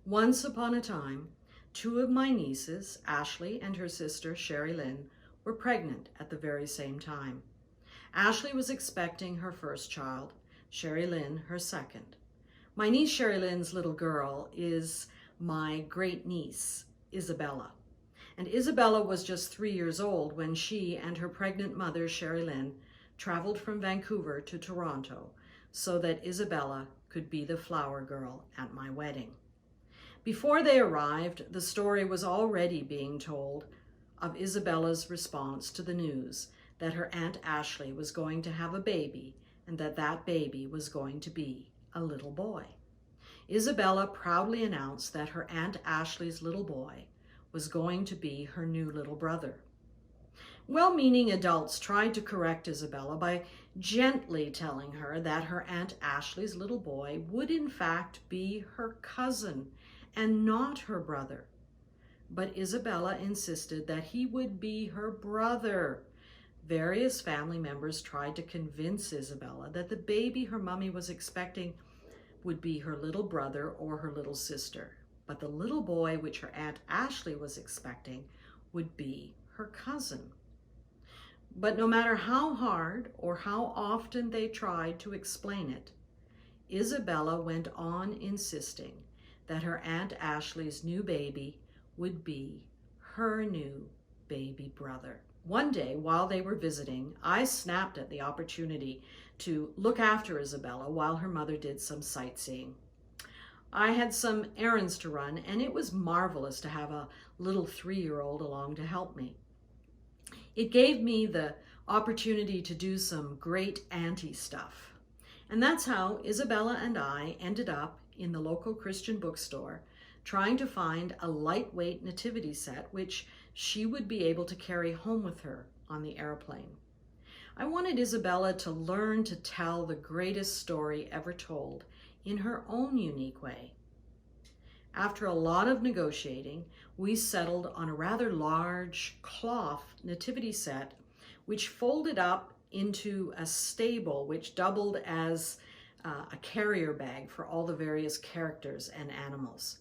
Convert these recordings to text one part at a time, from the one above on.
Once upon a time, two of my nieces, Ashley and her sister, Sherry Lynn, were pregnant at the very same time. Ashley was expecting her first child, Sherry Lynn her second. My niece Sherry Lynn's little girl is my great niece, Isabella. And Isabella was just 3 years old when she and her pregnant mother, Sherry Lynn, traveled from Vancouver to Toronto so that Isabella could be the flower girl at my wedding. Before they arrived, the story was already being told of Isabella's response to the news that her Aunt Ashley was going to have a baby and that that baby was going to be a little boy. Isabella proudly announced that her Aunt Ashley's little boy was going to be her new little brother. Well-meaning adults tried to correct Isabella by gently telling her that her Aunt Ashley's little boy would in fact be her cousin and not her brother. But Isabella insisted that he would be her brother. Various family members tried to convince Isabella that the baby her mummy was expecting would be her little brother or her little sister, but the little boy which her Aunt Ashley was expecting would be her cousin. But no matter how hard or how often they tried to explain it, Isabella went on insisting that her Aunt Ashley's new baby would be her new baby brother. One day, while they were visiting, I snapped at the opportunity to look after Isabella while her mother did some sightseeing. I had some errands to run, and it was marvelous to have a little 3-year-old along to help me. It gave me the opportunity to do some great auntie stuff. And that's how Isabella and I ended up in the local Christian bookstore trying to find a lightweight nativity set which she would be able to carry home with her on the airplane. I wanted Isabella to learn to tell the greatest story ever told in her own unique way. After a lot of negotiating, we settled on a rather large cloth nativity set which folded up into a stable which doubled as a carrier bag for all the various characters and animals.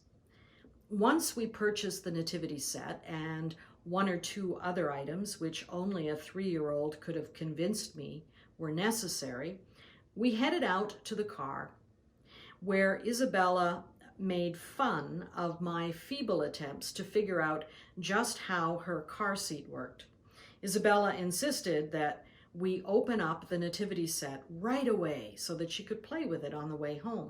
Once we purchased the nativity set and one or two other items, which only a 3-year-old could have convinced me were necessary, we headed out to the car, where Isabella made fun of my feeble attempts to figure out just how her car seat worked. Isabella insisted that we open up the nativity set right away so that she could play with it on the way home.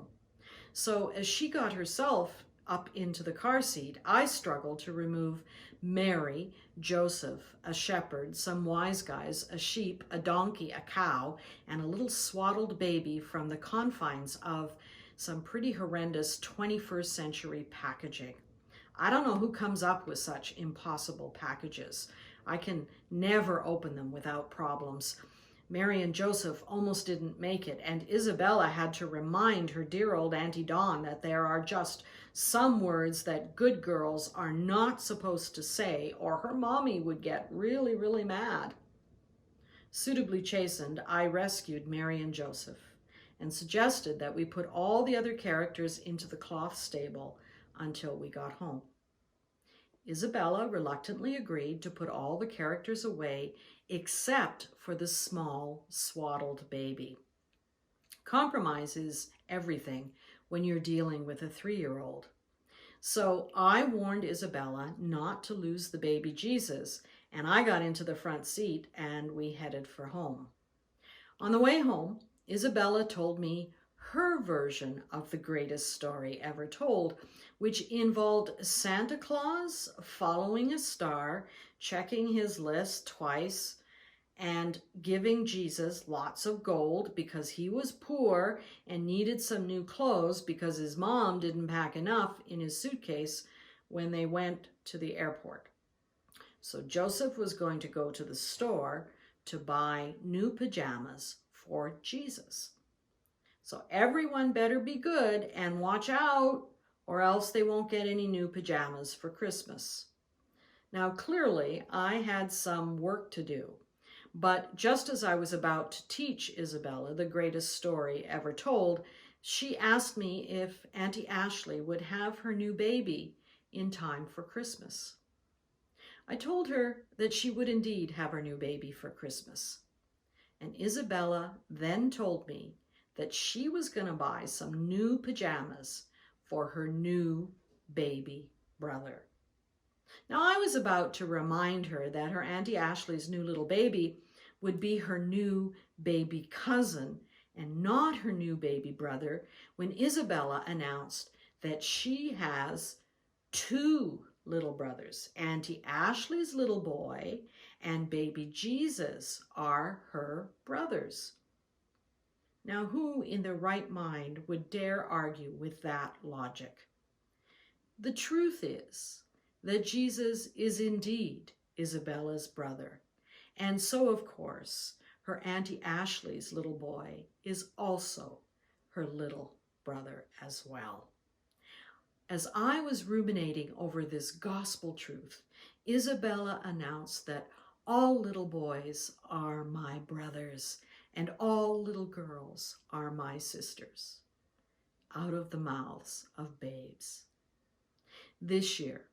So as she got herself up into the car seat, I struggled to remove Mary, Joseph, a shepherd, some wise guys, a sheep, a donkey, a cow, and a little swaddled baby from the confines of some pretty horrendous 21st century packaging. I don't know who comes up with such impossible packages. I can never open them without problems. Mary and Joseph almost didn't make it, and Isabella had to remind her dear old Auntie Dawn that there are just some words that good girls are not supposed to say, or her mommy would get really, really mad. Suitably chastened, I rescued Mary and Joseph and suggested that we put all the other characters into the cloth stable until we got home. Isabella reluctantly agreed to put all the characters away except for the small swaddled baby. Compromise is everything when you're dealing with a 3-year-old. So I warned Isabella not to lose the baby Jesus, and I got into the front seat and we headed for home. On the way home, Isabella told me her version of the greatest story ever told, which involved Santa Claus following a star, checking his list twice, and giving Jesus lots of gold because he was poor and needed some new clothes because his mom didn't pack enough in his suitcase when they went to the airport. So Joseph was going to go to the store to buy new pajamas for Jesus. So everyone better be good and watch out, or else they won't get any new pajamas for Christmas. Now, clearly, I had some work to do, but just as I was about to teach Isabella the greatest story ever told, She asked me if Auntie Ashley would have her new baby in time for Christmas. I told her that she would indeed have her new baby for Christmas. And Isabella then told me that she was going to buy some new pajamas for her new baby brother. Now, I was about to remind her that her Auntie Ashley's new little baby would be her new baby cousin and not her new baby brother when Isabella announced that she has two little brothers. Auntie Ashley's little boy and baby Jesus are her brothers. Now, who in their right mind would dare argue with that logic? The truth is that Jesus is indeed Isabella's brother. And so, of course, her Auntie Ashley's little boy is also her little brother as well. As I was ruminating over this gospel truth, Isabella announced that all little boys are my brothers and all little girls are my sisters, out of the mouths of babes. This year,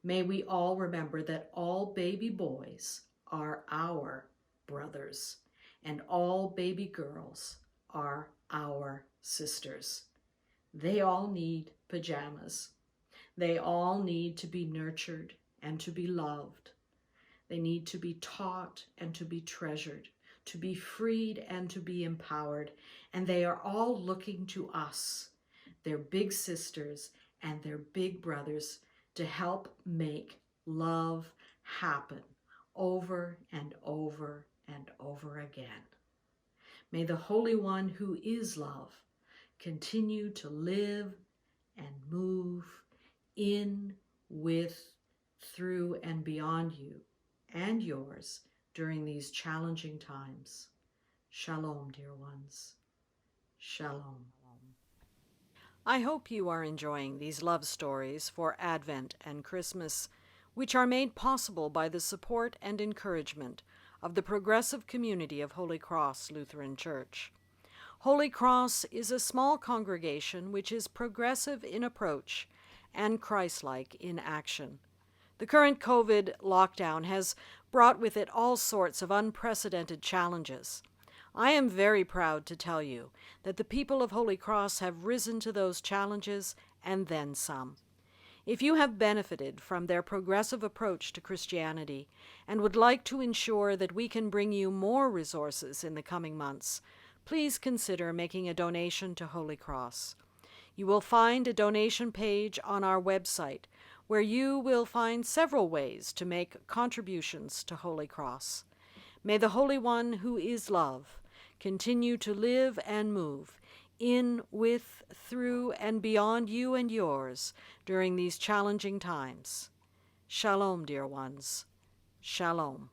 may we all remember that all baby boys are our brothers and all baby girls are our sisters. They all need pajamas. They all need to be nurtured and to be loved. They need to be taught and to be treasured, to be freed and to be empowered. And they are all looking to us, their big sisters and their big brothers, to help make love happen over and over and over again. May the Holy One who is love continue to live and move in, with, through, and beyond you and yours during these challenging times. Shalom, dear ones. Shalom. I hope you are enjoying these love stories for Advent and Christmas, which are made possible by the support and encouragement of the progressive community of Holy Cross Lutheran Church. Holy Cross is a small congregation which is progressive in approach and Christ-like in action. The current COVID lockdown has brought with it all sorts of unprecedented challenges. I am very proud to tell you that the people of Holy Cross have risen to those challenges and then some. If you have benefited from their progressive approach to Christianity and would like to ensure that we can bring you more resources in the coming months, please consider making a donation to Holy Cross. You will find a donation page on our website where you will find several ways to make contributions to Holy Cross. May the Holy One who is love continue to live and move in, with, through, and beyond you and yours during these challenging times. Shalom, dear ones. Shalom.